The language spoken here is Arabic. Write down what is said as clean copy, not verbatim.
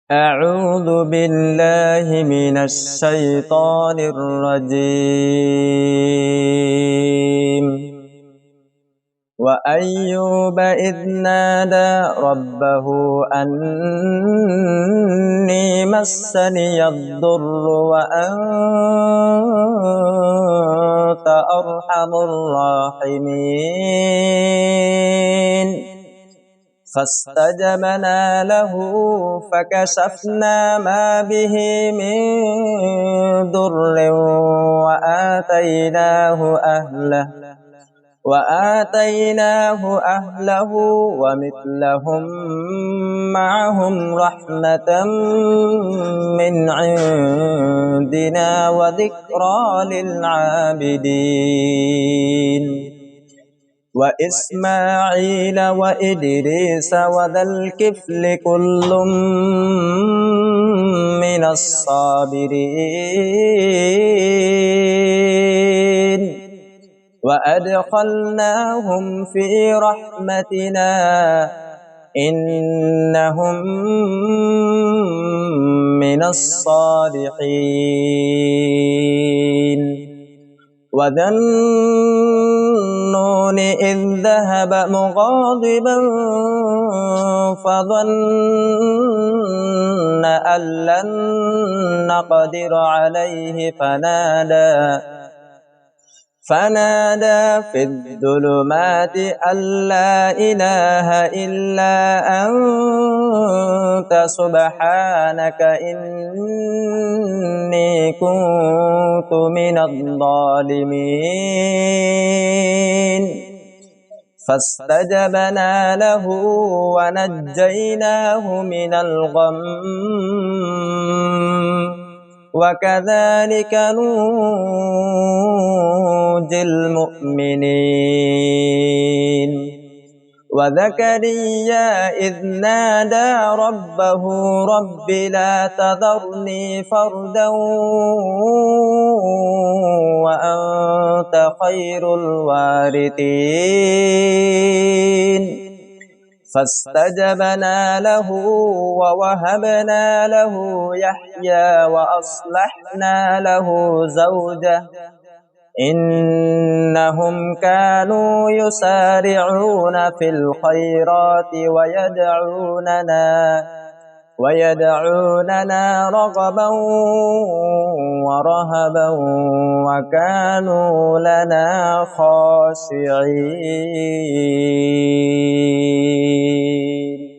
أعوذ بالله من الشيطان الرجيم. وأيوب إذ نادى ربه أني مسني الضر وأنت أرحم الراحمين فاستجبنا له فكشفنا ما به من ضر وآتيناه أهله ومثلهم معهم رحمة من عندنا وذكرى للعابدين وإسماعيل وإدريس وذا الكفل كل من الصابرين وأدخلناهم في رحمتنا إنهم من الصالحين وذا النون إذ ذهب مغاضبا فظن أن لن نقدر عليه فنادى في الظلمات أن لا إله إلا أنت سبحانك إني كنت من الظالمين فاستجبنا له ونجيناه من الغم وكذلك ننجي المؤمنين وزكريا إذ نادى ربه رب لا تذرني فردا وأنت خير الوارثين فاستجبنا له ووهبنا له يحيى وأصلحنا له زوجه إنهم كانوا يسارعون في الخيرات ويدعوننا رغبا ورهبا وكانوا لنا خاشعين.